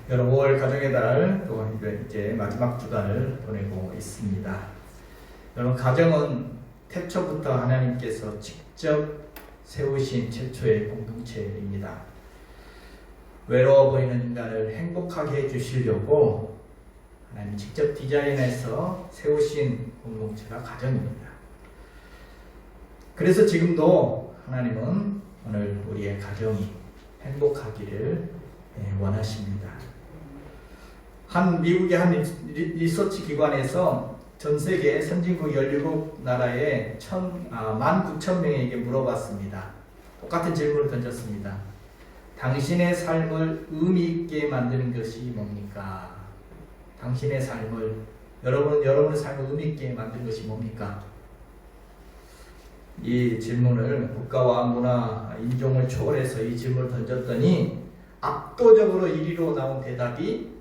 여러분 5월 가정의 달 또 이제 마지막 주간을 보내고 있습니다. 여러분 가정은 태초부터 하나님께서 직접 세우신 최초의 공동체입니다. 외로워 보이는 인간을 행복하게 해주시려고 하나님 직접 디자인해서 세우신 공동체가 가정입니다. 그래서 지금도 하나님은 오늘 우리의 가정이 행복하기를 원하십니다. 미국의 한 리서치 기관에서 전 세계 선진국 17나라에 19,000명에게 물어봤습니다. 똑같은 질문을 던졌습니다. 당신의 삶을 의미 있게 만드는 것이 뭡니까? 당신의 삶을, 여러분의 삶을 의미 있게 만드는 것이 뭡니까? 이 질문을 국가와 문화, 인종을 초월해서 이 질문을 던졌더니 압도적으로 1위로 나온 대답이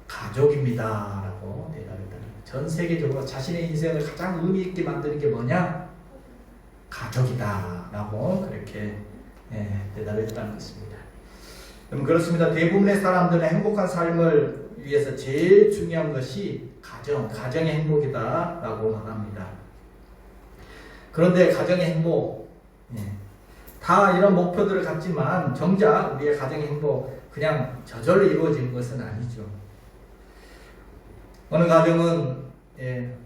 가족입니다 라고 대답했다는 거예요. 전 세계적으로 자신의 인생을 가장 의미 있게 만드는 게 뭐냐? 가족이다 라고 그렇게 대답했다는 것입니다. 그럼 그렇습니다. 대부분의 사람들은 행복한 삶을 위해서 제일 중요한 것이 가정의 행복이다 라고 말합니다. 그런데 가정의 행복, 다 이런 목표들을 갖지만 정작 우리의 가정의 행복 그냥 저절로 이루어지는 것은 아니죠. 어느 가정은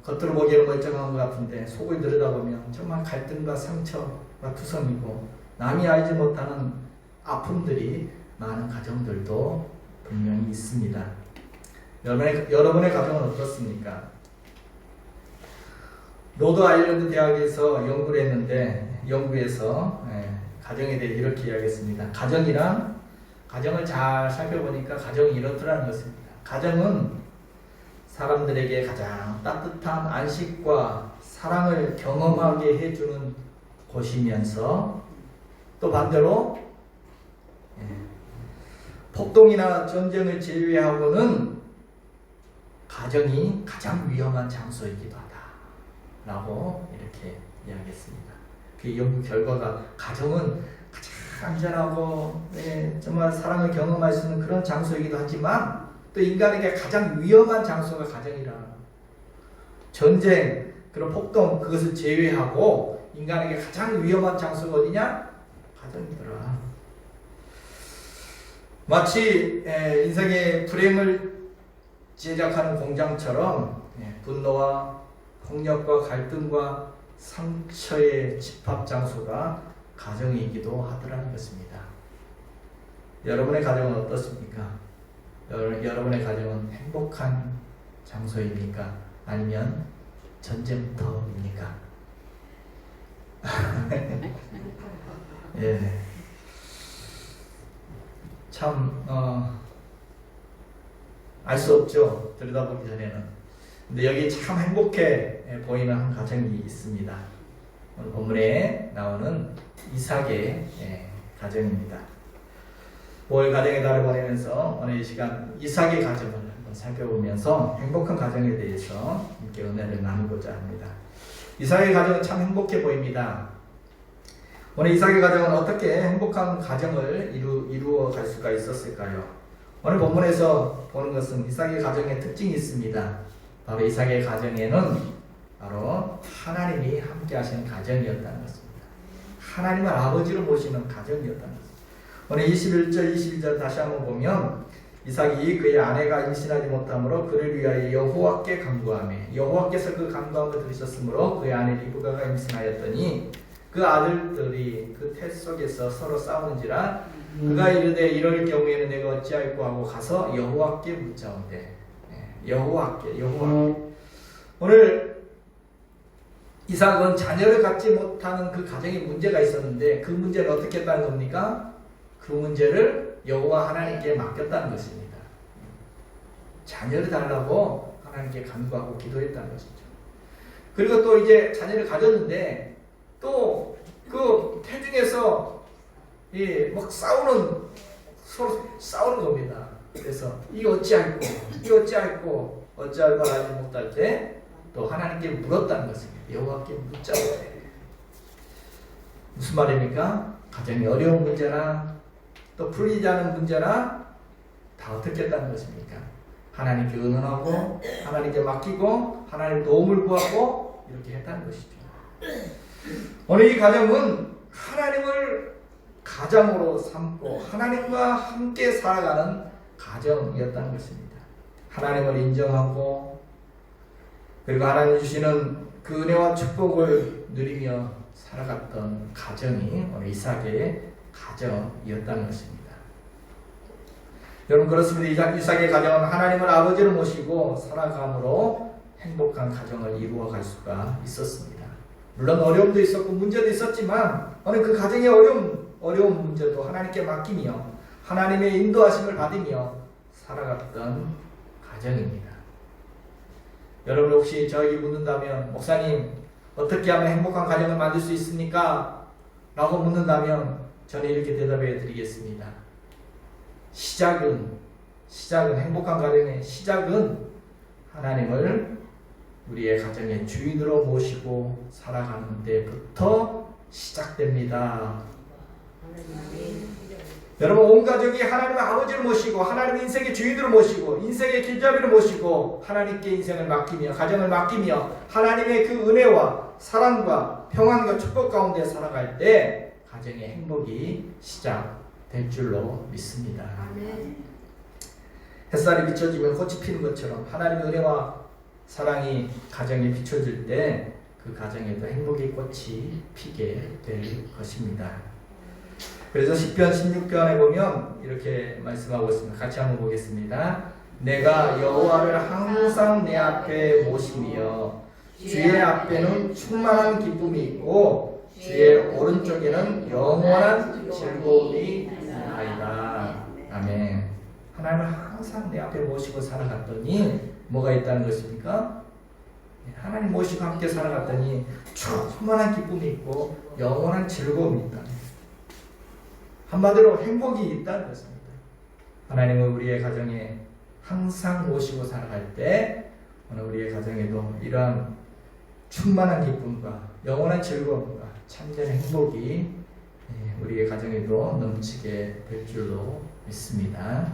겉으로 보기에는 멀쩡한 것 같은데 속을 들여다보면 정말 갈등과 상처가 투성이고 남이 알지 못하는 아픔들이 많은 가정들도 분명히 있습니다. 여러분의 가정은 어떻습니까? 로드 아일랜드 대학에서 연구를 했는데 연구에서 가정에 대해 이렇게 이야기했습니다. 가정을 잘 살펴보니까 가정이 이렇더라는 것입니다. 가정은 사람들에게 가장 따뜻한 안식과 사랑을 경험하게 해주는 곳이면서 또 반대로 폭동이나 전쟁을 제외하고는 가정이 가장 위험한 장소이기도 하다 라고 이렇게 이야기했습니다. 그 연구 결과가 가정은 가장 안전하고 정말 사랑을 경험할 수 있는 그런 장소이기도 하지만 또 인간에게 가장 위험한 장소가 가정이라. 전쟁, 그런 폭동 그것을 제외하고 인간에게 가장 위험한 장소가 어디냐? 가정이더라. 마치 인생의 프레임을 제작하는 공장처럼 분노와 폭력과 갈등과 상처의 집합 장소가 가정이기도 하더라는 것입니다. 여러분의 가정은 어떻습니까? 여러분의 가정은 행복한 장소입니까? 아니면 전쟁터입니까? 예. 참, 알 수 없죠. 들여다보기 전에는. 근데 여기 참 행복해 보이는 한 가정이 있습니다. 오늘 본문에 나오는 이삭의 가정입니다. 5월 가정의 달을 보내면서 오늘 이 시간 이삭의 가정을 한번 살펴보면서 행복한 가정에 대해서 함께 은혜를 나누고자 합니다. 이삭의 가정은 참 행복해 보입니다. 오늘 이삭의 가정은 어떻게 행복한 가정을 이루어 갈 수가 있었을까요? 오늘 본문에서 보는 것은 이삭의 가정의 특징이 있습니다. 바로 이삭의 가정에는 바로 하나님이 함께 하시는 가정이었다는 것입니다. 하나님을 아버지로 모시는 가정이었다는 것입니다. 오늘 21절, 22절 다시 한번 보면 이삭이 그의 아내가 임신하지 못하므로 그를 위하여 여호와께 간구하며 여호와께서 그 간구함을 들으셨으므로 그의 아내 리브가가 임신하였더니 그 아들들이 그 태 속에서 서로 싸우는지라 그가 이르되 이럴 경우에는 내가 어찌할꼬 하고 가서 여호와께 묻자온대. 여호와께. 오늘 이삭은 자녀를 갖지 못하는 그 가정에 문제가 있었는데 그 문제를 어떻게 했다는 겁니까? 그 문제를 여호와 하나님께 맡겼다는 것입니다. 자녀를 달라고 하나님께 간구하고 기도했다는 것이죠. 그리고 또 이제 자녀를 가졌는데 또 그 태중에서 막 서로 싸우는 겁니다. 그래서 이 어찌할꼬 어찌할 바 알지 못할 때 또 하나님께 물었다는 것입니다. 여호와께 묻자고 해. 무슨 말입니까? 가정이 어려운 문제나 또 풀리지 않은 문제나 다 어떻게 했다는 것입니까? 하나님께 의논하고 하나님께 맡기고 하나님 도움을 구하고 이렇게 했다는 것이죠. 오늘 이 가정은 하나님을 가장으로 삼고 하나님과 함께 살아가는 가정이었다는 것입니다. 하나님을 인정하고 그리고 하나님 주시는 그 은혜와 축복을 누리며 살아갔던 가정이 오늘 이삭의 가정이었다는 것입니다. 여러분 그렇습니다. 이삭의 가정은 하나님을 아버지로 모시고 살아감으로 행복한 가정을 이루어갈 수가 있었습니다. 물론 어려움도 있었고 문제도 있었지만 오늘 그 가정의 어려운 문제도 하나님께 맡기며 하나님의 인도하심을 받으며 살아갔던 가정입니다. 여러분 혹시 저에게 묻는다면 목사님 어떻게 하면 행복한 가정을 만들 수 있습니까? 라고 묻는다면 저는 이렇게 대답해 드리겠습니다. 시작은 행복한 가정의 시작은 하나님을 우리의 가정의 주인으로 모시고 살아가는 데부터 시작됩니다. 여러분 온 가족이 하나님의 아버지를 모시고 하나님의 인생의 주인으로 모시고 인생의 길잡이를 모시고 하나님께 인생을 맡기며 가정을 맡기며 하나님의 그 은혜와 사랑과 평안과 축복 가운데 살아갈 때 가정의 행복이 시작될 줄로 믿습니다. 햇살이 비춰지면 꽃이 피는 것처럼 하나님의 은혜와 사랑이 가정에 비춰질 때 그 가정에도 행복의 꽃이 피게 될 것입니다. 그래서 시편 16편에 보면 이렇게 말씀하고 있습니다. 같이 한번 보겠습니다. 내가 여호와를 항상 내 앞에 모시며 주의 앞에는 충만한 기쁨이 있고 주의 오른쪽에는 영원한 즐거움이 있나이다. 아멘. 하나님을 항상 내 앞에 모시고 살아갔더니 뭐가 있다는 것입니까? 하나님 모시고 함께 살아갔더니 충만한 기쁨이 있고 영원한 즐거움이 있다. 한마디로 행복이 있다는 것입니다. 하나님은 우리의 가정에 항상 모시고 살아갈 때 오늘 우리의 가정에도 이러한 충만한 기쁨과 영원한 즐거움과 참된 행복이 우리의 가정에도 넘치게 될 줄로 믿습니다.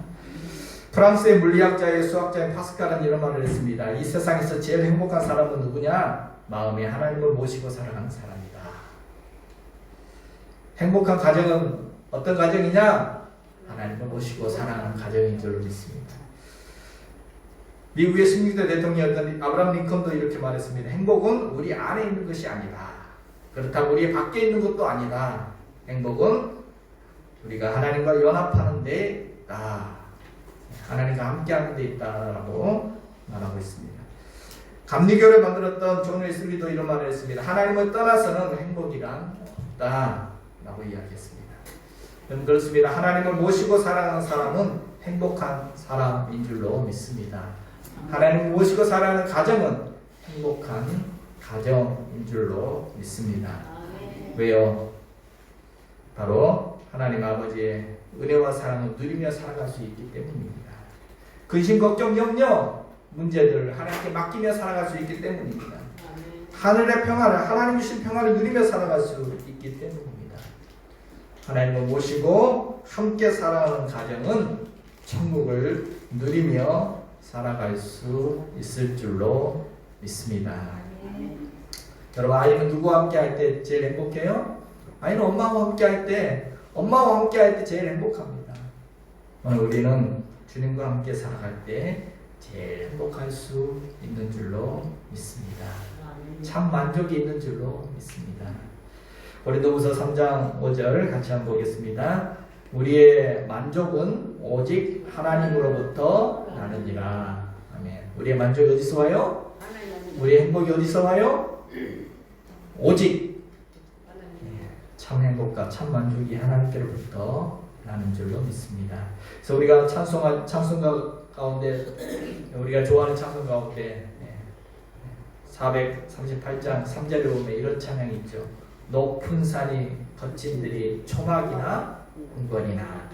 프랑스의 물리학자의 수학자인 파스칼은 이런 말을 했습니다. 이 세상에서 제일 행복한 사람은 누구냐? 마음에 하나님을 모시고 살아가는 사람이다. 행복한 가정은 어떤 가정이냐? 하나님을 모시고 살아가는 가정인 줄로 믿습니다. 미국의 16대 대통령이었던 아브라함 링컨도 이렇게 말했습니다. 행복은 우리 안에 있는 것이 아니다. 그렇다고 우리 밖에 있는 것도 아니다. 행복은 우리가 하나님과 연합하는 데 있다. 하나님과 함께하는 데 있다라고 말하고 있습니다. 감리교를 만들었던 존 웨슬리도 이런 말을 했습니다. 하나님을 떠나서는 행복이란 없다 라고 이야기했습니다. 그렇습니다. 하나님을 모시고 살아가는 사람은 행복한 사람인 줄로 믿습니다. 하나님을 모시고 살아가는 가정은 행복한 가정인 줄로 믿습니다. 왜요? 바로 하나님 아버지의 은혜와 사랑을 누리며 살아갈 수 있기 때문입니다. 근심, 걱정, 염려, 문제들을 하나님께 맡기며 살아갈 수 있기 때문입니다. 하늘의 평화를, 하나님 주신 평화를 누리며 살아갈 수 있기 때문입니다. 하나님을 모시고 함께 살아가는 가정은 천국을 누리며 살아갈 수 있을 줄로 믿습니다. 여러분 아이는 누구와 함께 할 때 제일 행복해요? 아이는 엄마와 함께 할 때 제일 행복합니다. 오늘 우리는 주님과 함께 살아갈 때 제일 행복할 수 있는 줄로 믿습니다. 참 만족이 있는 줄로 믿습니다. 고린도후서 3장 5절 같이 한번 보겠습니다. 우리의 만족은 오직 하나님으로부터 나느니라. 아멘. 우리의 만족이 어디서 와요? 우리의 행복이 어디서 와요? 오직 참 행복과 참 만족이 하나님께로부터 나는 줄로 믿습니다. 그래서 우리가 찬송가 가운데 우리가 좋아하는 찬송 가운데 438장 3절에 보면 이런 찬양이 있죠. 높은 산이 거친 들이 초막이나 궁궐이나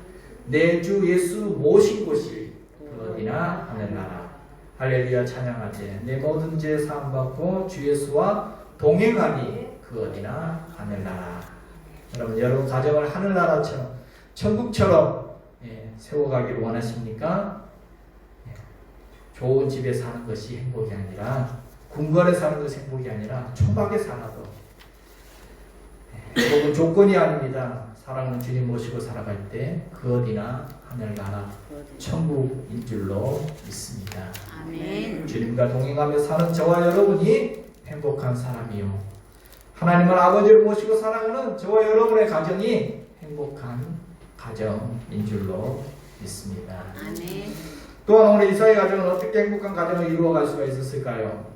내 주 예수 모신 곳이 그 어디나 하늘나라. 할렐루야 찬양하되 내 모든 죄 사함 받고 주 예수와 동행하니 그 어디나 하늘나라. 여러분 가정을 하늘나라처럼 천국처럼 세워가기를 원하십니까? 좋은 집에 사는 것이 행복이 아니라, 궁궐에 사는 것이 행복이 아니라 초막에 살아도 행복은 조건이 아닙니다. 사랑은 주님 모시고 살아갈 때 그 어디나 하늘나라 천국인 줄로 믿습니다. 아멘. 주님과 동행하며 사는 저와 여러분이 행복한 사람이요, 하나님을 아버지를 모시고 살아가는 저와 여러분의 가정이 행복한 가정인 줄로 믿습니다. 아멘. 또한 오늘 이삭의 가정은 어떻게 행복한 가정을 이루어갈 수가 있었을까요?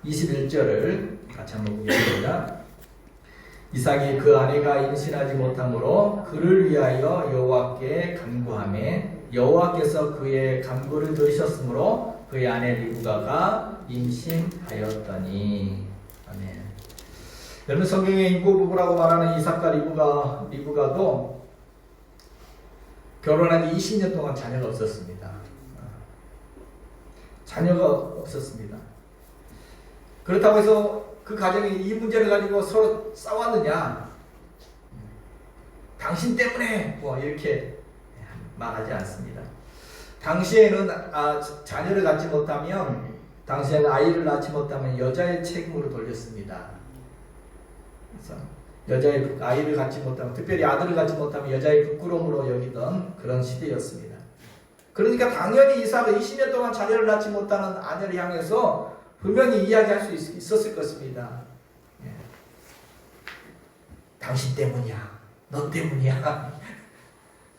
21절을 같이 한번 보겠습니다. 이삭이 그 아내가 임신하지 못함으로 그를 위하여 여호와께 간구하매 여호와께서 그의 간구를 들으셨으므로 그의 아내 리브가가 임신하였더니. 아멘. 여러분, 성경의 인고 부부라고 말하는 이삭과 리브가도 결혼한 지 20년 동안 자녀가 없었습니다. 자녀가 없었습니다. 그렇다고 해서 그 가정이 이 문제를 가지고 서로 싸웠느냐, 당신 때문에 뭐 이렇게 말하지 않습니다. 당시에는 자녀를 갖지 못하면, 당시에는 아이를 낳지 못하면 여자의 책임으로 돌렸습니다. 그래서 여자의 아이를 갖지 못하면, 특별히 아들을 갖지 못하면 여자의 부끄러움으로 여기던 그런 시대였습니다. 그러니까 당연히 이삭은 20년 동안 자녀를 낳지 못하는 아내를 향해서 분명히 이야기할 수 있었을 것입니다. 예. 당신 때문이야, 너 때문이야.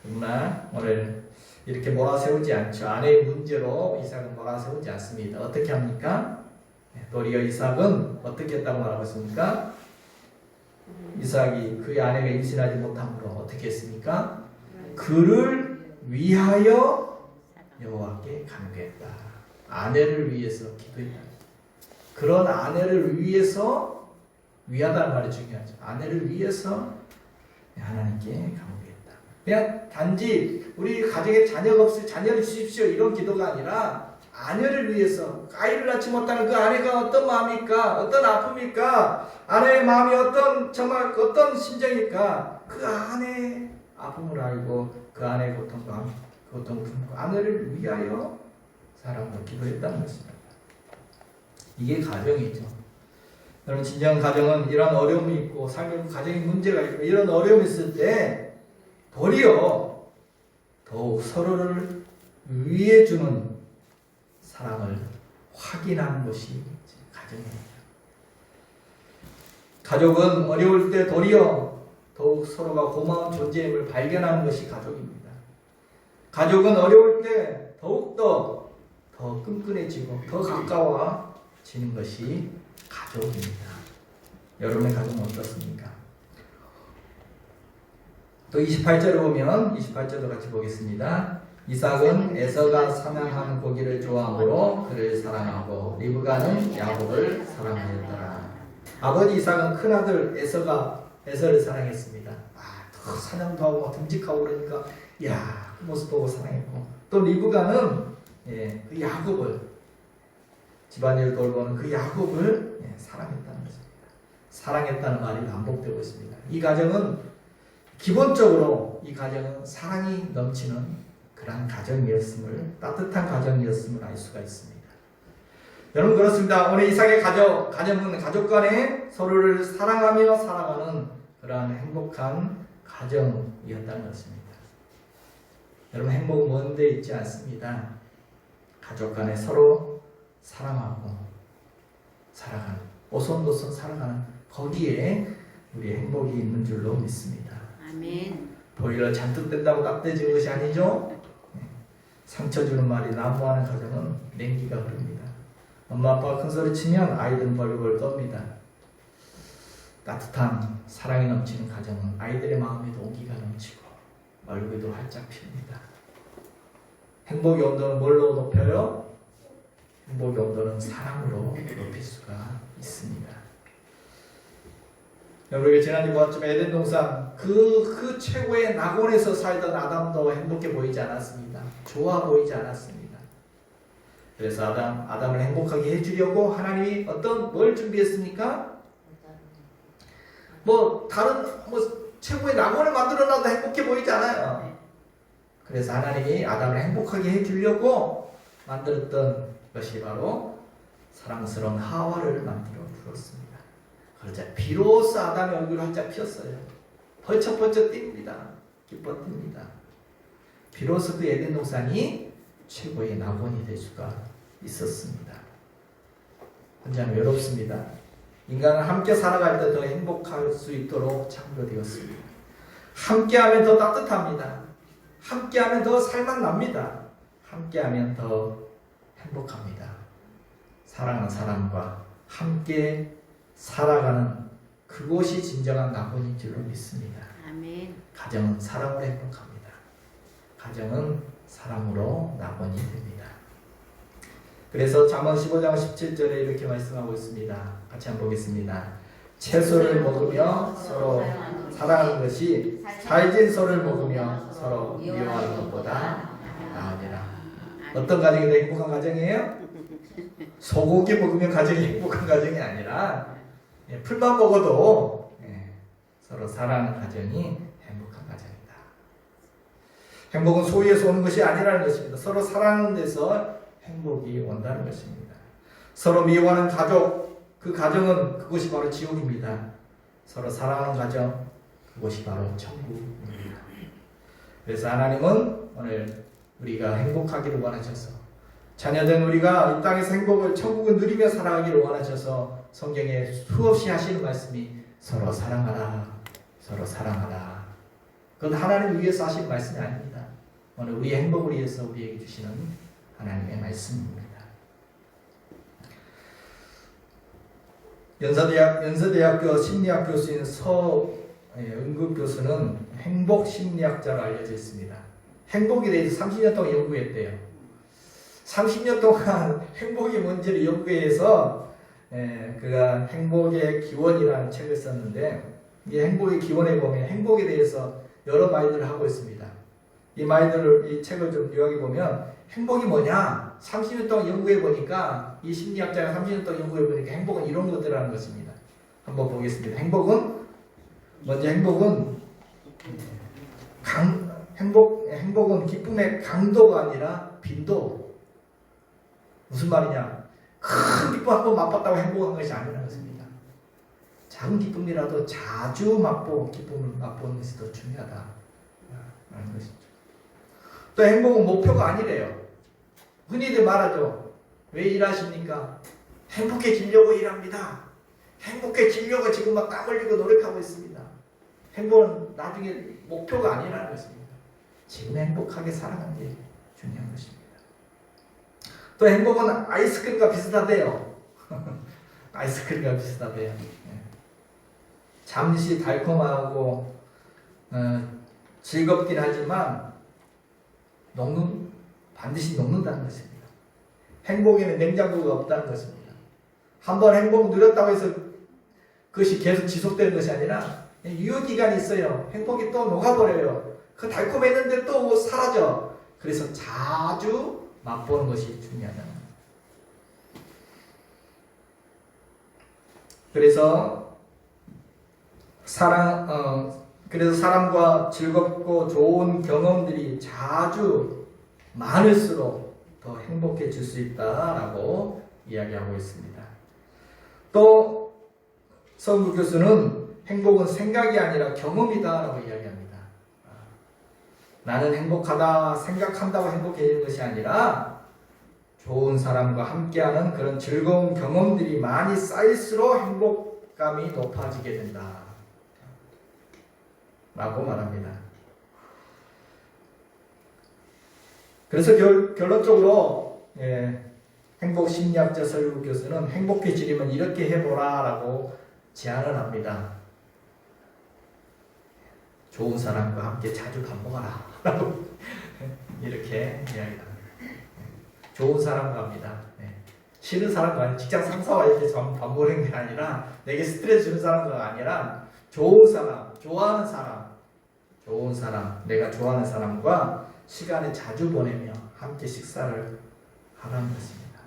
그러나 오늘 이렇게 몰아세우지 않죠. 아내의 문제로 이삭은 몰아세우지 않습니다. 어떻게 합니까? 도리어 이삭은 어떻게 했다고 말하고 있습니까? 이삭이 그의 아내가 임신하지 못함으로 어떻게 했습니까? 그를 위하여 여호와께 간구했다. 아내를 위해서 기도했다. 그런 아내를 위해서, 위하다는 말이 중요하죠. 아내를 위해서 하나님께 간구했다. 그냥 단지 우리 가정에 자녀가 없을 자녀를 주십시오 이런 기도가 아니라, 아내를 위해서, 아이를 낳지 못하는 그 아내가 어떤 마음일까, 어떤 아픔일까, 아내의 마음이 정말 어떤 심정일까, 그 아내의 아픔을 알고 그 아내의 고통을 품고 아내를 위하여 사랑으로 기도했다는 것입니다. 이게 가정이죠. 여러분, 진정한 가정은 이런 어려움이 있고 삶의 가정에 문제가 있고 이런 어려움이 있을 때 도리어 더욱 서로를 위해주는 사랑을 확인하는 것이 가정입니다. 가족은 어려울 때 도리어 더욱 서로가 고마운 존재임을 발견하는 것이 가족입니다. 가족은 어려울 때 더욱더 더 끈끈해지고 더 가까워지는 것이 가족입니다. 여러분의 가정은 어떻습니까? 또 28절을 보면, 28절도 같이 보겠습니다. 이삭은 에서가 사냥한 고기를 좋아하므로 그를 사랑하고 리브가는 야곱을 사랑하였더라. 아버지 이삭은 큰아들 에서를 사랑했습니다. 더 사냥도 하고 듬직하고 그러니까 그 모습 보고 사랑했고, 또 리브가는 그 야곱을, 집안일을 돌보는 그 야곱을 사랑했다는 것입니다. 사랑했다는 말이 반복되고 있습니다. 이 가정은 기본적으로 사랑이 넘치는 그러한 가정이었음을, 따뜻한 가정이었음을 알 수가 있습니다. 여러분, 그렇습니다. 오늘 이삭의 가정은 가족 간에 서로를 사랑하며 살아가는 그러한 행복한 가정이었다는 것입니다. 여러분, 행복은 먼 데 있지 않습니다. 가족 간에 서로 사랑하고 살아가는, 오손도손 살아가는 거기에 우리의 행복이 있는 줄로 믿습니다. 아멘. 보리가 잔뜩 뜬다고 따뜻해지는 것이 아니죠. 상처 주는 말이 난무하는 가정은 냉기가 흐릅니다. 엄마 아빠가 큰 소리 치면 아이들은 벌벌 떱니다. 따뜻한 사랑이 넘치는 가정은 아이들의 마음에도 온기가 넘치고 얼굴도 활짝 핍니다. 행복의 온도는 뭘로 높여요? 행복의 온도는 사랑으로 높일 수가 있습니다. 우리가 지난주 보았지만 에덴 동산 그 최고의 낙원에서 살던 아담도 행복해 보이지 않았습니다. 좋아 보이지 않았습니다. 그래서 아담을 행복하게 해주려고 하나님이 뭘 준비했습니까? 다른 최고의 낙원을 만들어놔도 행복해 보이지 않아요. 그래서 하나님이 아담을 행복하게 해주려고 만들었던 것이 바로 사랑스러운 하와를 만들어 주었습니다. 그러자 비로소 아담의 얼굴이 활짝 피었어요. 벌쩍벌쩍 뜁니다. 기뻐 뜁니다. 비로소 그 에덴 동산이 최고의 낙원이 될 수가 있었습니다. 혼자는 외롭습니다. 인간은 함께 살아갈 때 더 행복할 수 있도록 창조되었습니다. 함께하면 더 따뜻합니다. 함께하면 더 살만납니다. 함께하면 더 행복합니다. 사랑하는 사람과 함께 살아가는 그곳이 진정한 낙원인 줄로 믿습니다. 아멘. 가정은 사랑으로 행복합니다. 가정은 사랑으로 낙원이 됩니다. 그래서 잠언 15장 17절에 이렇게 말씀하고 있습니다. 같이 한번 보겠습니다. 채소를 먹으며 서로 사랑하는 것이 살진 소를 먹으며 서로 미워하는 것보다 나으니라. 어떤 가정이 더 행복한 가정이에요? 소고기 먹으면 가정이 행복한 가정이 아니라 풀만 먹어도 서로 사랑하는 가정이 행복한 가정이다. 행복은 소위에서 오는 것이 아니라는 것입니다. 서로 사랑하는 데서 행복이 온다는 것입니다. 서로 미워하는 가족, 그 가정은 그것이 바로 지옥입니다. 서로 사랑하는 가정, 그것이 바로 천국입니다. 그래서 하나님은 오늘 우리가 행복하기를 원하셔서 자녀된 우리가 이 땅에서 행복을 천국을 누리며 살아가기를 원하셔서 성경에 수없이 하시는 말씀이 서로 사랑하라, 서로 사랑하라. 그건 하나님 위해서 하신 말씀이 아닙니다. 오늘 우리의 행복을 위해서 우리에게 주시는 하나님의 말씀입니다. 연세대학교 심리학 교수인 서은국 교수는 행복 심리학자로 알려져 있습니다. 행복에 대해서 30년 동안 연구했대요. 30년 동안 행복이 뭔지를 연구해서 그가 행복의 기원이라는 책을 썼는데, 이 행복의 기원에 보면 행복에 대해서 여러 말들을 하고 있습니다. 이 책을 좀 요약해 보면 행복이 뭐냐? 30년 동안 연구해 보니까, 이 심리학자가 30년 동안 연구해 보니까 행복은 이런 것들이라는 것입니다. 한번 보겠습니다. 행복은 기쁨의 강도가 아니라 빈도. 무슨 말이냐? 큰 기쁨 한번 맛봤다고 행복한 것이 아니라는 것입니다. 작은 기쁨이라도 자주 기쁨을 맛보는 것이 더 중요하다는 것이죠. 또 행복은 목표가 아니래요. 흔히들 말하죠. 왜 일하십니까? 행복해지려고 일합니다. 행복해지려고 지금 막 땀 흘리고 노력하고 있습니다. 행복은 나중에 목표가 아니라는 것입니다. 지금 행복하게 살아가는 게 중요한 것입니다. 또 행복은 아이스크림과 비슷하대요. 아이스크림과 비슷하대요. 잠시 달콤하고 즐겁긴 하지만 반드시 녹는다는 것입니다. 행복에는 냉장고가 없다는 것입니다. 한번 행복 누렸다고 해서 그것이 계속 지속되는 것이 아니라 유효기간이 있어요. 행복이 또 녹아버려요. 그 달콤했는데 또 사라져. 그래서 자주 맛보는 것이 중요하다. 그래서 사람과 즐겁고 좋은 경험들이 자주 많을수록 더 행복해질 수 있다라고 이야기하고 있습니다. 또 서은국 교수는 행복은 생각이 아니라 경험이다라고 이야기합니다. 나는 행복하다 생각한다고 행복해지는 것이 아니라 좋은 사람과 함께하는 그런 즐거운 경험들이 많이 쌓일수록 행복감이 높아지게 된다 라고 말합니다. 그래서 결론적으로 행복 심리학자 서은국 교수는 행복해지려면 이렇게 해보라 라고 제안을 합니다. 좋은 사람과 함께 자주 밥 먹어라 라고 이렇게 이야기합니다. 좋은 사람과 합니다. 싫은 사람과 아니라 직장 상사와 이렇게 밥 먹는 게 아니라 내게 스트레스 주는 사람과 아니라 좋은 사람, 좋아하는 사람, 내가 좋아하는 사람과 시간을 자주 보내며 함께 식사를 하라는 것입니다.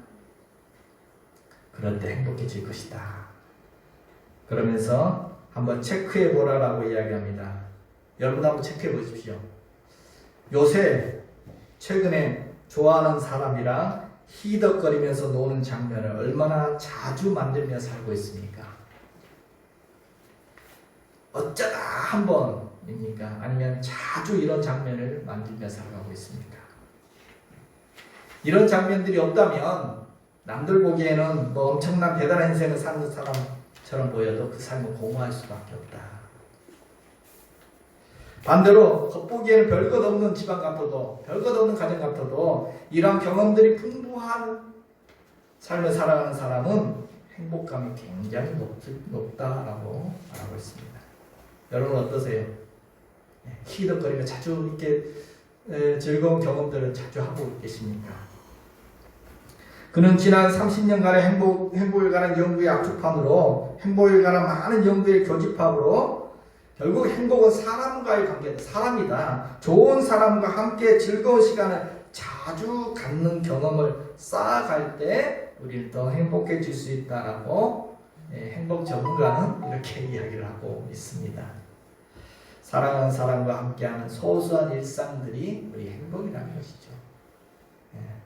그럴 때 행복해질 것이다. 그러면서 한번 체크해 보라라고 이야기합니다. 여러분 한번 체크해 보십시오. 요새 최근에 좋아하는 사람이랑 희덕거리면서 노는 장면을 얼마나 자주 만들며 살고 있습니까? 어쩌다 한 번입니까? 아니면 자주 이런 장면을 만들며 살아가고 있습니까? 이런 장면들이 없다면 남들 보기에는 뭐 엄청난 대단한 인생을 사는 사람처럼 보여도 그 삶은 공허할 수밖에 없다. 반대로 겉보기에는 별것 없는 집안 같아도, 별것 없는 가정 같아도 이러한 경험들이 풍부한 삶을 살아가는 사람은 행복감이 굉장히 높다라고 말하고 있습니다. 여러분 어떠세요? 희덕거리며 자주 이렇게 즐거운 경험들을 자주 하고 계십니까? 그는 지난 30년간의 행복에 관한 연구의 압축판으로, 행복에 관한 많은 연구의 교집합으로 결국 행복은 사람과의 관계다. 사람이다. 좋은 사람과 함께 즐거운 시간을 자주 갖는 경험을 쌓아갈 때 우리는 더 행복해질 수 있다라고 행복 전문가는 이렇게 이야기를 하고 있습니다. 사랑하는 사람과 함께하는 소소한 일상들이 우리 행복이라는 것이죠.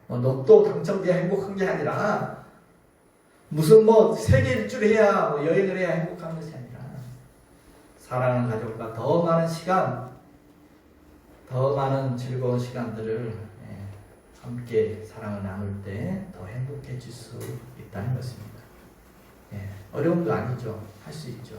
뭐 로또 당첨돼야 행복한 게 아니라 무슨 뭐 세계 일주를 해야 뭐 여행을 해야 행복한 것이 아니라 사랑하는 가족과 더 많은 시간, 더 많은 즐거운 시간들을 함께 사랑을 나눌 때 더 행복해질 수 있다는 것입니다. 어려움도 아니죠. 할 수 있죠.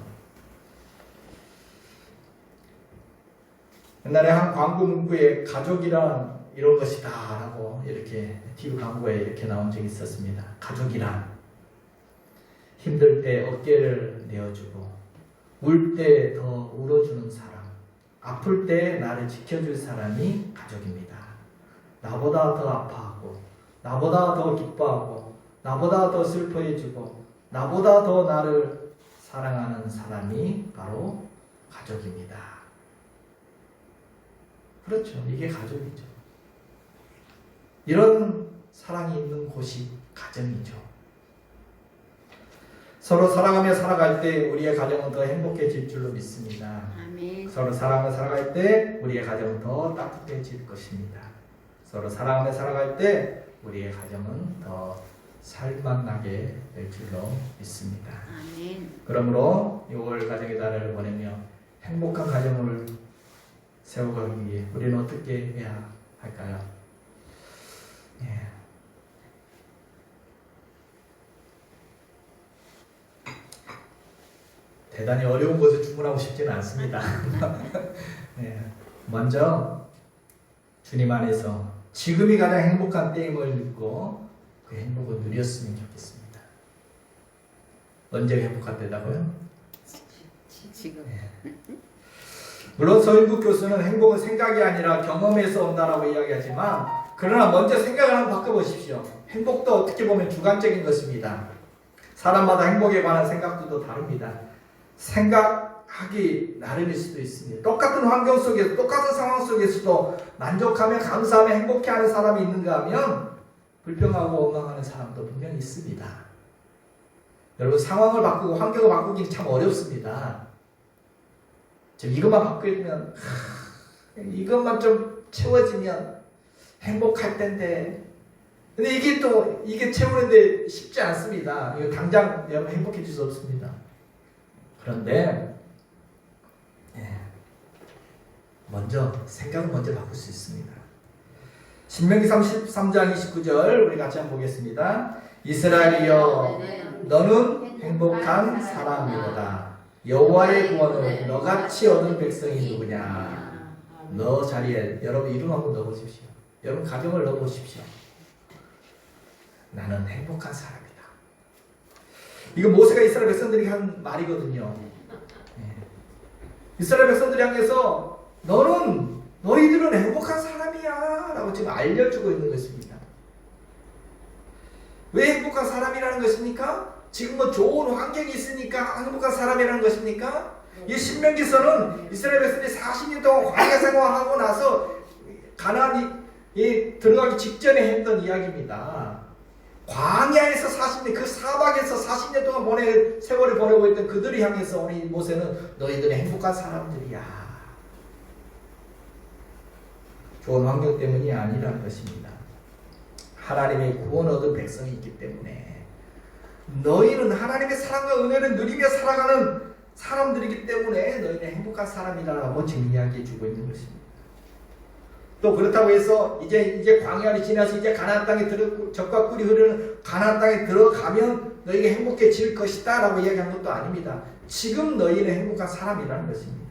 옛날에 한 광고 문구에 가족이란 이런 것이다 라고 이렇게 TV 광고에 이렇게 나온 적이 있었습니다. 가족이란 힘들 때 어깨를 내어주고 울 때 더 울어주는 사람, 아플 때 나를 지켜줄 사람이 가족입니다. 나보다 더 아파하고 나보다 더 기뻐하고 나보다 더 슬퍼해주고 나보다 더 나를 사랑하는 사람이 바로 가족입니다. 그렇죠. 이게 가족이죠. 이런 사랑이 있는 곳이 가정이죠. 서로 사랑하며 살아갈 때 우리의 가정은 더 행복해질 줄로 믿습니다. 아멘. 서로 사랑하며 살아갈 때 우리의 가정은 더 따뜻해질 것입니다. 서로 사랑하며 살아갈 때 우리의 가정은 더 살만나게 될 줄로 믿습니다. 아멘. 그러므로 6월 가정의 달을 보내며 행복한 가정을 세워가기 위해 우리는 어떻게 해야 할까요? 대단히 어려운 것을 주문하고 싶지는 않습니다. 먼저 주님 안에서 지금이 가장 행복한 때임을 믿고 그 행복을 누렸으면 좋겠습니다. 언제 행복할 때다고요? 지금. 물론 서인국 교수는 행복은 생각이 아니라 경험에서 온다라고 이야기하지만 그러나 먼저 생각을 한번 바꿔보십시오. 행복도 어떻게 보면 주관적인 것입니다. 사람마다 행복에 관한 생각도 다릅니다. 생각하기 나름일 수도 있습니다. 똑같은 환경 속에서 똑같은 상황 속에서도 만족하며 감사하며 행복해하는 사람이 있는가 하면 불평하고 원망하는 사람도 분명히 있습니다. 여러분 상황을 바꾸고 환경을 바꾸기는 참 어렵습니다. 지금 이것만 바꾸면 이것만 좀 채워지면 행복할 텐데 근데 이게 채우는데 쉽지 않습니다. 이거 당장 여러분 행복해질 수 없습니다. 그런데 먼저 생각을 먼저 바꿀 수 있습니다. 신명기 33장 29절 우리 같이 한번 보겠습니다. 이스라엘이여 너는 행복한 사람이로다. 여호와의 구원을 너같이 얻은 백성이 누구냐. 너 자리에 여러분 이름 한번 넣어보십시오. 여러분 가정을 넣어보십시오. 나는 행복한 사람이다. 이거 모세가 이스라엘 백성들에게 한 말이거든요. 이스라엘 백성들이 향해서 너희들은 행복한 사람이야 라고 지금 알려주고 있는 것입니다. 왜 행복한 사람이라는 것입니까? 지금 뭐 좋은 환경이 있으니까 행복한 사람이라는 것입니까? 이 신명기서는 이스라엘 백성들이 40년 동안 광야 생활하고 나서 가나안에 들어가기 직전에 했던 이야기입니다. 광야에서 40년, 그 사막에서 40년 동안 세월을 보내고 있던 그들을 향해서 우리 모세는 너희들은 행복한 사람들이야. 좋은 환경 때문이 아니라는 것입니다. 하나님의 구원 얻은 백성이 있기 때문에 너희는 하나님의 사랑과 은혜를 누리며 살아가는 사람들이기 때문에 너희는 행복한 사람이라고 지금 이야기해 주고 있는 것입니다. 또 그렇다고 해서 이제 광야를 지나서 이제 가나안 땅에 젖과 꿀이 흐르는 가나안 땅에 들어가면 너희가 행복해질 것이다 라고 이야기한 것도 아닙니다. 지금 너희는 행복한 사람이라는 것입니다.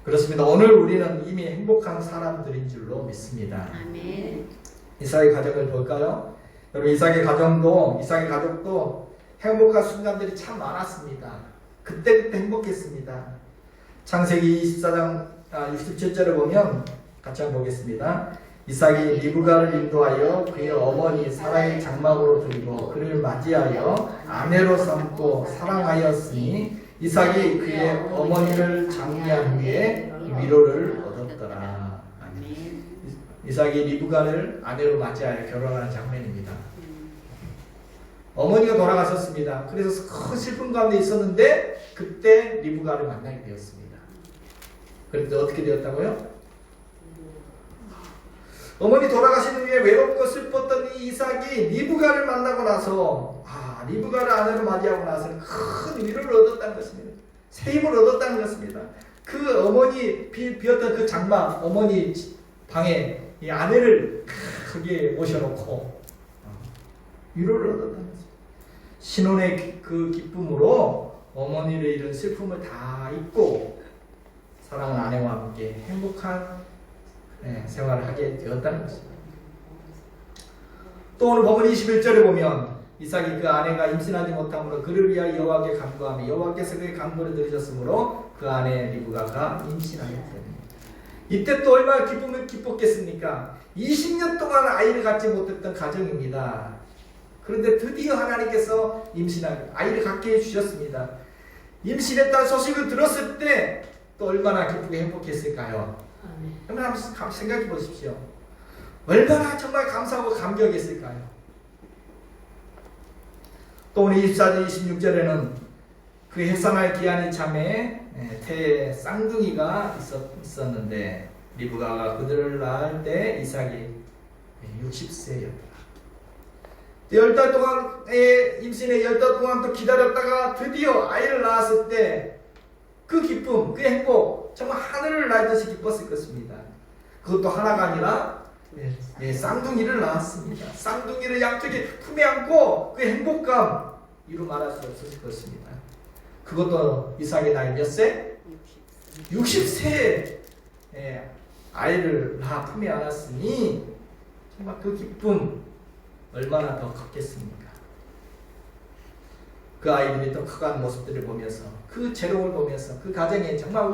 그렇습니다. 오늘 우리는 이미 행복한 사람들인 줄로 믿습니다. 아멘. 이삭의 가정을 볼까요? 여러분 이삭의 가족도 행복한 순간들이 참 많았습니다. 그때 행복했습니다. 창세기 24장 67절을 보면 같이 한번 보겠습니다. 이삭이 리브가를 인도하여 그의 어머니 사라의 장막으로 들이고 그를 맞이하여 아내로 삼고 사랑하였으니 이삭이 그의 어머니를 장례한 후에 위로를 얻었더라. 아멘. 이삭이 리브가를 아내로 맞이하여 결혼하는 장면입니다. 어머니가 돌아가셨습니다. 그래서 큰 슬픔 가운데 있었는데 그때 리브가를 만나게 되었습니다. 그런데 어떻게 되었다고요? 어머니 돌아가신 후에 외롭고 슬펐던 이 이삭이 리브가를 만나고 나서 리브가를 아내로 맞이하고 나서는 큰 위로를 얻었다는 것입니다. 새 힘을 얻었다는 것입니다. 그 어머니 비었던 그 장막 어머니 방에 이 아내를 크게 모셔놓고 위로를 얻었다는 것입니다. 신혼의 그 기쁨으로 어머니를 잃은 슬픔을 다 잊고 사랑하는 아내와 함께 행복한 생활을 하게 되었다는 것입니다. 또 오늘 본문 21절에 보면 이삭이 그 아내가 임신하지 못함으로 그를 위하여 여호와께 간구하며 여호와께서 그의 간구를 들으셨으므로 그 아내 리브가가 임신하였더니 이때 또 얼마나 기뻤겠습니까? 20년 동안 아이를 갖지 못했던 가정입니다. 그런데 드디어 하나님께서 아이를 갖게 해주셨습니다. 임신했다는 소식을 들었을 때 또 얼마나 기쁘게 행복했을까요? 여러분 한번 생각해 보십시오. 얼마나 정말 감사하고 감격했을까요? 또 오늘 24절 26절에는 그 햇사날 기한이 참에 태에 쌍둥이가 있었는데 리브가가 그들을 낳을 때 이삭이 60세였다. 10달 동안의 임신에 10달 동안 또 기다렸다가 드디어 아이를 낳았을 때 그 기쁨, 그 행복 정말 하늘을 날듯이 기뻤을 것입니다. 그것도 하나가 아니라 쌍둥이를 낳았습니다. 쌍둥이를 양쪽에 품에 안고 그 행복감 이루 말할 수 없을 것입니다. 그것도 이삭의 나이 몇 세? 60세에 아이를 낳아 품에 안았으니 정말 그 기쁨 얼마나 더 컸겠습니까? 그 아이들이 또 커가는 모습들을 보면서 그 재롱을 보면서 그 가정에 정말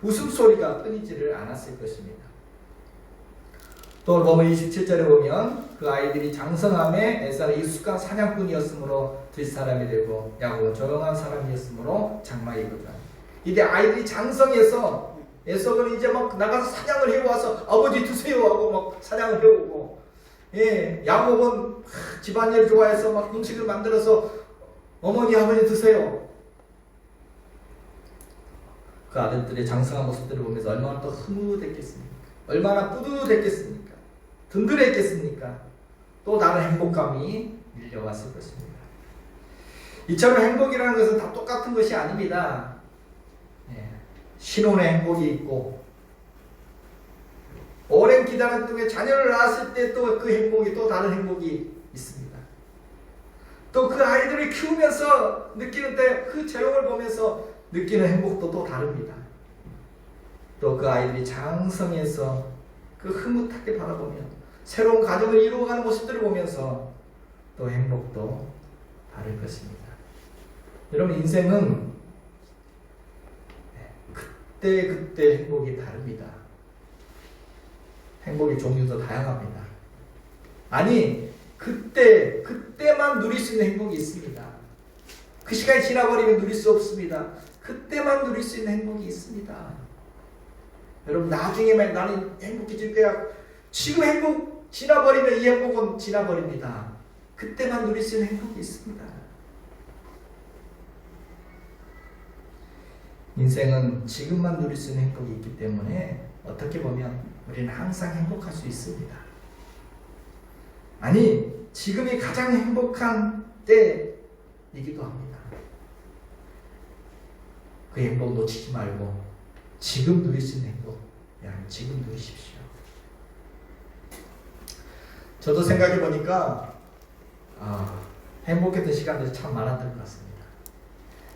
웃음소리가 끊이지를 않았을 것입니다. 또 보면 27절에 보면 그 아이들이 장성함에 에사는 익숙한 사냥꾼이었으므로 뒷사람이 되고 야곱은 조용한 사람이었으므로 장막이거든. 이때 아이들이 장성해서 에서는 이제 막 나가서 사냥을 해와서 아버지 드세요 하고 막 사냥을 해오고 야곱은 집안일을 좋아해서 막 음식을 만들어서 어머니 아버지 드세요. 그 아들들의 장성한 모습들을 보면서 얼마나 또 흐뭇했겠습니까? 얼마나 뿌듯했겠습니까? 든든했겠습니까? 또 다른 행복감이 밀려왔을 것입니다. 이처럼 행복이라는 것은 다 똑같은 것이 아닙니다. 신혼의 행복이 있고 오랜 기다림 중에 자녀를 낳았을 때 또 그 행복이 또 다른 행복이 있습니다. 또 그 아이들을 키우면서 느끼는 때 그 재롱을 보면서 느끼는 행복도 또 다릅니다. 또 그 아이들이 장성해서 그 흐뭇하게 바라보며 새로운 가정을 이루어가는 모습들을 보면서 또 행복도 다를 것입니다. 여러분 인생은 그때 행복이 다릅니다. 행복의 종류도 다양합니다. 아니 그때만 누릴 수 있는 행복이 있습니다. 그 시간이 지나버리면 누릴 수 없습니다. 그때만 누릴 수 있는 행복이 있습니다. 여러분 나중에만 나는 행복해질 거야. 지금 행복 지나버리면 이 행복은 지나버립니다. 그때만 누릴 수 있는 행복이 있습니다. 인생은 지금만 누릴 수 있는 행복이 있기 때문에 어떻게 보면 우리는 항상 행복할 수 있습니다. 아니, 지금이 가장 행복한 때이기도 합니다. 그 행복 놓치지 말고 지금 누릴 수 있는 행복, 지금 누리십시오. 저도 생각해 보니까 행복했던 시간들이 참 많았던 것 같습니다.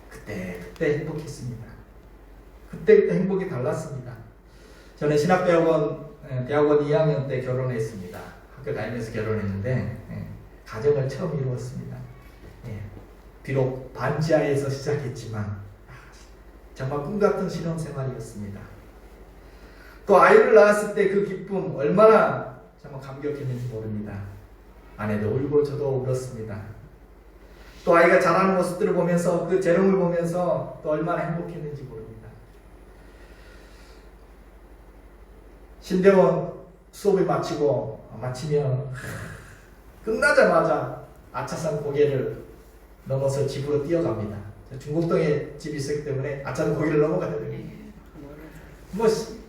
그때 행복했습니다. 그때 행복이 달랐습니다. 저는 신학대학원 2학년 때 결혼했습니다. 학교 다니면서 결혼했는데 가정을 처음 이루었습니다. 비록 반지하에서 시작했지만 정말 꿈같은 신혼생활이었습니다. 또 아이를 낳았을 때 그 기쁨 얼마나 정말 감격했는지 모릅니다. 아내도 울고 저도 울었습니다. 또 아이가 자라는 모습들을 보면서 그 재롱을 보면서 또 얼마나 행복했는지 모릅니다. 신대원 수업을 마치면 끝나자마자 아차산 고개를 넘어서 집으로 뛰어갑니다. 중곡동에 집이 있었기 때문에 아차산 고개를 넘어가야 돼요.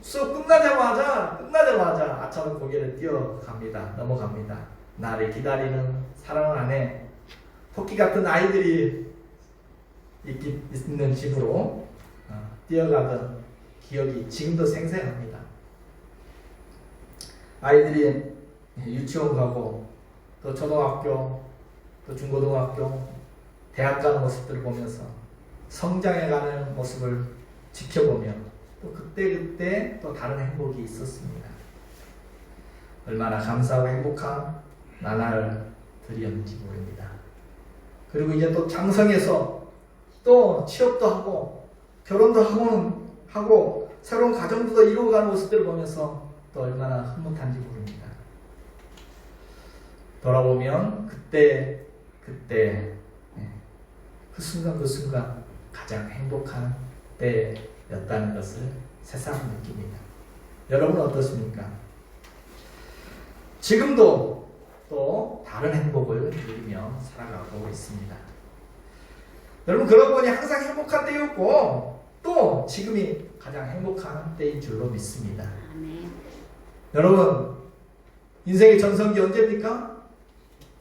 수업 끝나자마자 아차산 고개를 넘어갑니다. 나를 기다리는 사랑하는 아내, 토끼 같은 아이들이 있는 집으로 뛰어가던 기억이 지금도 생생합니다. 아이들이 유치원 가고 또 초등학교 또 중고등학교 대학 가는 모습들을 보면서 성장해가는 모습을 지켜보며 또 그때 또 다른 행복이 있었습니다. 얼마나 감사하고 행복한 나날들이었는지 모릅니다. 그리고 이제 또 장성해서 또 취업도 하고 결혼도 하고 새로운 가정도 이루어가는 모습들을 보면서 또 얼마나 흐뭇한지 모릅니다. 돌아보면 그때 그 순간 가장 행복한 때였다는 것을 새삼 느낍니다. 여러분은 어떻습니까? 지금도 또 다른 행복을 누리며 살아가고 있습니다. 여러분, 그러고 보니 항상 행복한 때였고 또 지금이 가장 행복한 때인 줄로 믿습니다. 아멘. 여러분, 인생의 전성기 언제입니까?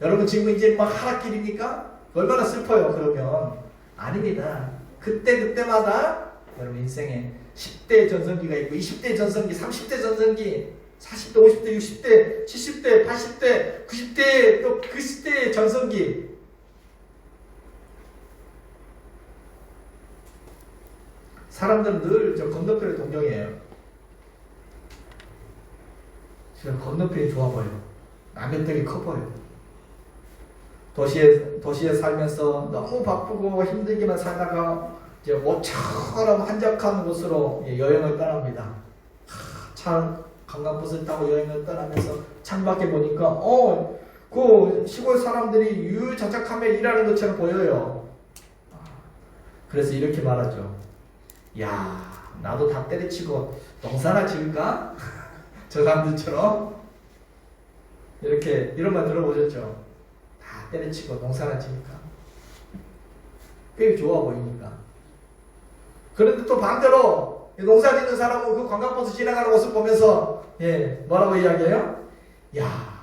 여러분, 지금 이제 막 하락길입니까? 얼마나 슬퍼요. 그러면 아닙니다. 그때마다 여러분 인생에 10대 전성기가 있고 20대 전성기, 30대 전성기, 40대, 50대, 60대, 70대, 80대, 90대, 또 그 시대의 전성기. 사람들은 늘 저 건너편을 동경해요. 저 건너편이 좋아 보여. 남의 떡이 커 보여. 도시에 살면서 너무 바쁘고 힘들게만 살다가 이제 모처럼 한적한 곳으로 여행을 떠납니다. 관광버스를 타고 여행을 떠나면서 창밖에 보니까 그 시골 사람들이 유유자적하며 일하는 것처럼 보여요. 그래서 이렇게 말하죠. 야, 나도 다 때려치고 농사나 지을까? 저 사람들처럼 이런 말 들어보셨죠? 다 때려치고 농사나 지을까? 꽤 좋아 보이니까. 그런데 또 반대로 농사 짓는 사람은 그 관광버스 지나가는 모습 보면서 뭐라고 이야기해요? 야,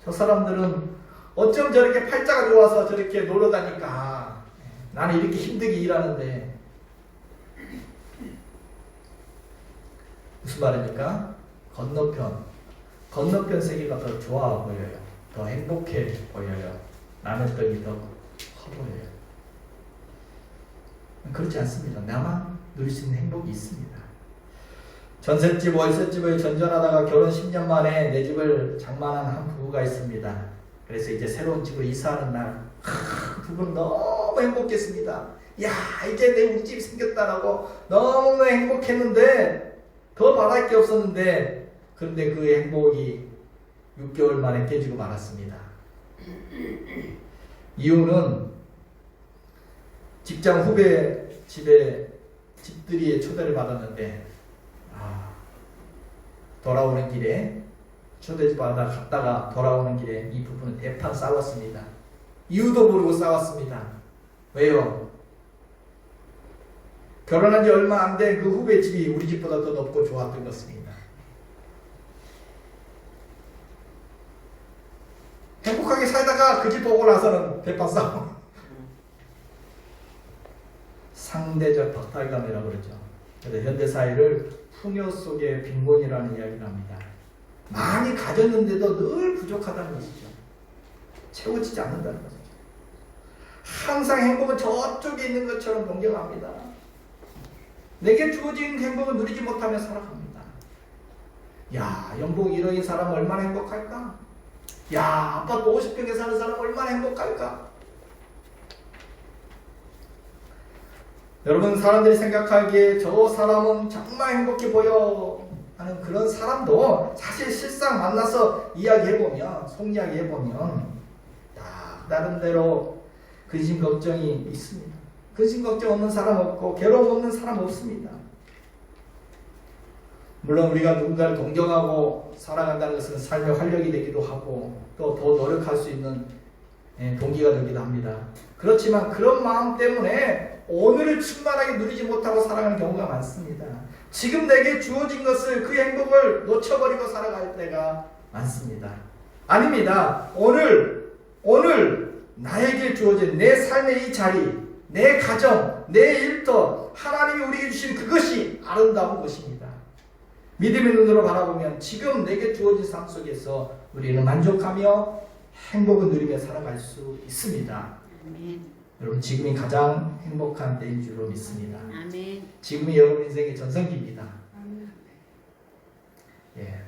저 사람들은 어쩜 저렇게 팔자가 좋아서 저렇게 놀러 다니까. 나는 이렇게 힘들게 일하는데. 무슨 말입니까? 건너편 세계가 더 좋아 보여요. 더 행복해 보여요. 남의 떡이 더 커 보여요. 그렇지 않습니다. 나만 누릴 수 있는 행복이 있습니다. 전셋집, 월셋집을 전전하다가 결혼 10년 만에 내 집을 장만한 한 부부가 있습니다. 그래서 이제 새로운 집으로 이사하는 날 부부는 너무 행복했습니다. 야, 이제 내 우리 집이 생겼다라고 너무 행복했는데 더 바랄 게 없었는데 그런데 그 행복이 6개월 만에 깨지고 말았습니다. 이유는 직장 후배 집들이에 초대를 받았는데 돌아오는 길에 초대 받아 갔다가 돌아오는 길에 이 부부는 대판 싸웠습니다. 이유도 모르고 싸웠습니다. 왜요? 결혼한 지 얼마 안 된 그 후배 집이 우리 집보다 더 높고 좋았던 것입니다. 행복하게 살다가 그 집 보고 나서는 대파 싸움. 상대적 박탈감이라고 그러죠. 그래서 현대사회를 풍요 속의 빈곤이라는 이야기를 합니다. 많이 가졌는데도 늘 부족하다는 것이죠. 채워지지 않는다는 것이죠. 항상 행복은 저쪽에 있는 것처럼 동경합니다. 내게 주어진 행복을 누리지 못하며 살아갑니다. 야, 연봉 1억인 사람 얼마나 행복할까? 야, 아파트 50평에 사는 사람 얼마나 행복할까? 여러분, 사람들이 생각하기에 저 사람은 정말 행복해 보여 하는 그런 사람도 사실 실상 만나서 이야기해보면, 속 이야기해보면 다 나름대로 근심 걱정이 있습니다. 근심 걱정 없는 사람 없고 괴로움 없는 사람 없습니다. 물론 우리가 누군가를 동경하고 살아간다는 것은 삶의 활력이 되기도 하고 또 더 노력할 수 있는 동기가 되기도 합니다. 그렇지만 그런 마음 때문에 오늘을 충만하게 누리지 못하고 살아가는 경우가 많습니다. 지금 내게 주어진 것을, 그 행복을 놓쳐버리고 살아갈 때가 많습니다. 아닙니다. 오늘 나에게 주어진 내 삶의 이 자리, 내 가정, 내 일터, 하나님이 우리에게 주신 그것이 아름다운 것입니다. 믿음의 눈으로 바라보면 지금 내게 주어진 삶 속에서 우리는 만족하며 행복을 누리며 살아갈 수 있습니다. 아멘. 여러분, 지금이 가장 행복한 때인 줄로 믿습니다. 아멘. 지금이 여러분 인생의 전성기입니다. 예,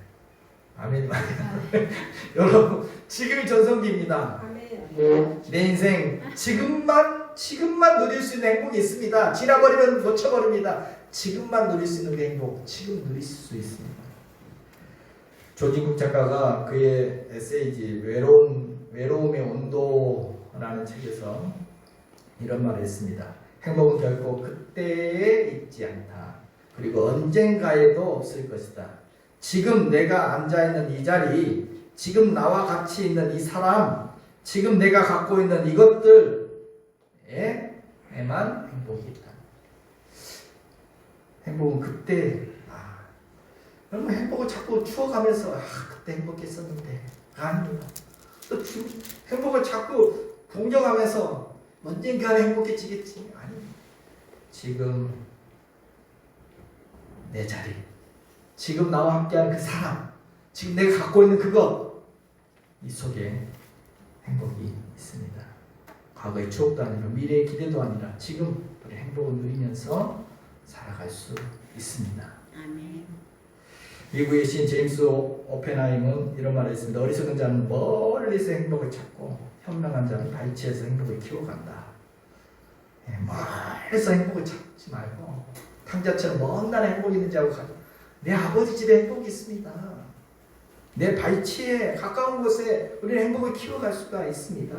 아멘. 여러분, 지금이 전성기입니다. 내 인생 지금만 누릴 수 있는 행복이 있습니다. 지나버리면 놓쳐버립니다. 지금만 누릴 수 있는 그 행복, 지금 누릴 수 있습니다. 조진국 작가가 그의 에세이지 외로움의 온도라는 책에서 이런 말을 했습니다. 행복은 결코 그때에 있지 않다. 그리고 언젠가에도 없을 것이다. 지금 내가 앉아있는 이 자리, 지금 나와 같이 있는 이 사람, 지금 내가 갖고 있는 이것들에만 행복이 있다. 행복은 그때, 여러분, 행복을 자꾸 추억하면서 그때 행복했었는데 아닙니다. 또 행복을 자꾸 동경하면서 언젠가는 행복해지겠지. 아닙니다. 지금 내 자리, 지금 나와 함께하는 그 사람, 지금 내가 갖고 있는 그것, 이 속에 행복이 있습니다. 과거의 추억도 아니라 미래의 기대도 아니라 지금 우리 행복을 누리면서 살아갈 수 있습니다. 아멘. 미국의 시인 제임스 오펜하임은 이런 말을 했습니다. 어리석은 자는 멀리서 행복을 찾고 현명한 자는 발치에서 행복을 키워간다. 멀리서 행복을 찾지 말고 탕자처럼 먼 나라에 행복이 있는지 알고 가자. 내 아버지 집에 행복이 있습니다. 내 발치에 가까운 곳에 우리는 행복을 키워갈 수가 있습니다.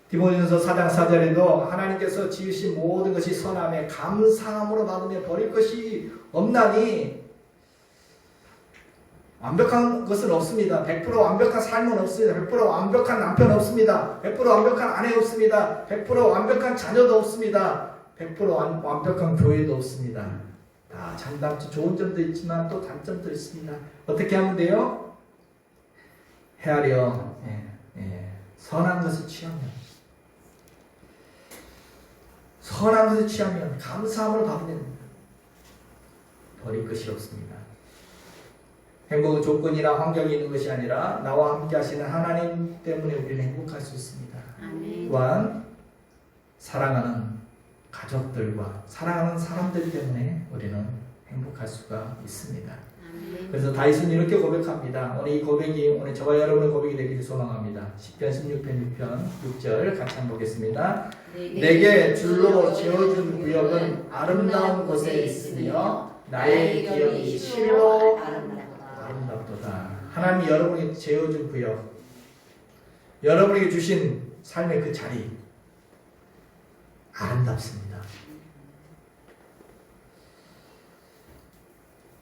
디모데전서 4장 4절에도 하나님께서 지으신 모든 것이 선함에 감사함으로 받으며 버릴 것이 없나니, 완벽한 것은 없습니다. 100% 완벽한 삶은 없습니다. 100% 완벽한 남편 없습니다. 100% 완벽한 아내 없습니다. 100% 완벽한 자녀도 없습니다. 100% 완벽한 교회도 없습니다. 다 장단점, 좋은 점도 있지만 또 단점도 있습니다. 어떻게 하면 돼요? 헤아려 선한 것을 취하면 감사함을 받으면 됩니다. 버릴 것이 없습니다. 행복은 조건이나 환경이 있는 것이 아니라 나와 함께 하시는 하나님 때문에 우리는 행복할 수 있습니다. 아멘. 또한 사랑하는 가족들과 사랑하는 사람들 때문에 우리는 행복할 수가 있습니다. 아멘. 그래서 다윗은 이렇게 고백합니다. 오늘 이 고백이 오늘 저와 여러분의 고백이 되기를 소망합니다. 10편 16편 6편 6절 같이 한번 보겠습니다. 내게 줄로 지어준 구역은 아름다운 곳에 있으며 나의 기억이 실로 아름답도다. 하나님이 여러분에게 지어준 구역, 여러분에게 주신 삶의 그 자리 아름답습니다.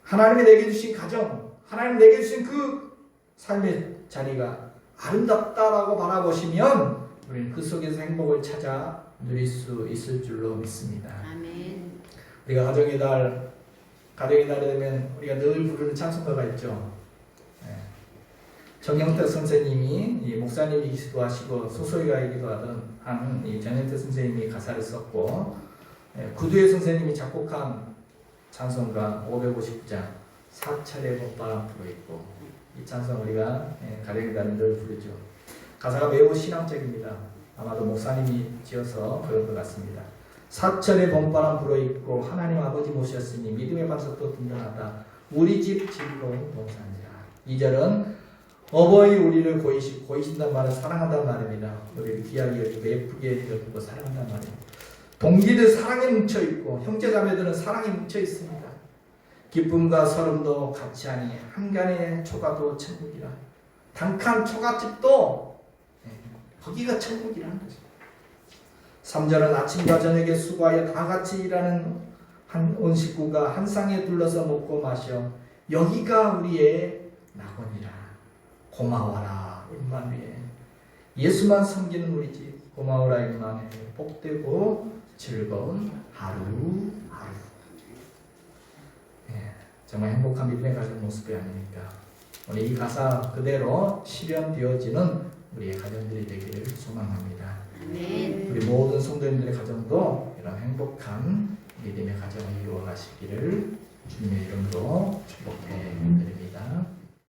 하나님이 내게 주신 가정, 하나님 내게 주신 그 삶의 자리가 아름답다라고 바라보시면 우리는 그 속에서 행복을 찾아 누릴 수 있을 줄로 믿습니다. 아멘. 우리가 가정의 달이 되면 우리가 늘 부르는 찬송가가 있죠. 정영택 선생님이 이 목사님이기도 하시고 소설가이기도 하는 이 정영택 선생님이 가사를 썼고 구두의 선생님이 작곡한 찬송가 559장 사찰의 봄바람 불어 있고 이 찬송 우리가 가령이다는 늘 부르죠. 가사가 매우 신앙적입니다. 아마도 목사님이 지어서 그런 것 같습니다. 사철의 봄바람 불어있고 하나님 아버지 모셨으니 믿음의 반석도 든든하다. 우리 집 즐거운 동산이라. 2절은 어버이 우리를 고이신단 말은 사랑한다는 말입니다. 우리를 귀하게 여기고 예쁘게 여기고 사랑한다는 말입니다. 동기들 사랑에 뭉쳐있고 형제자매들은 사랑에 뭉쳐있습니다. 기쁨과 서름도 같이 하니 한간의 초가도 천국이라. 단칸 초가집도 거기가 천국이라는 거죠. 3절은 아침과 저녁에 수고하여 다 같이 일하는 온 식구가 한 쌍에 둘러서 먹고 마셔 여기가 우리의 낙원이라. 고마워라 임마누엘. 예수만 섬기는 우리 집 고마워라 임마누엘. 복되고 즐거운 하루. 정말 행복한 믿음의 가정 모습이 아닙니까? 오늘 이 가사 그대로 실현되어지는 우리의 가정들이 되기를 소망합니다. 아멘. 우리 모든 성도님들의 가정도 이런 행복한 믿음의 가정을 이루어 가시기를 주님의 이름으로 축복해 드립니다.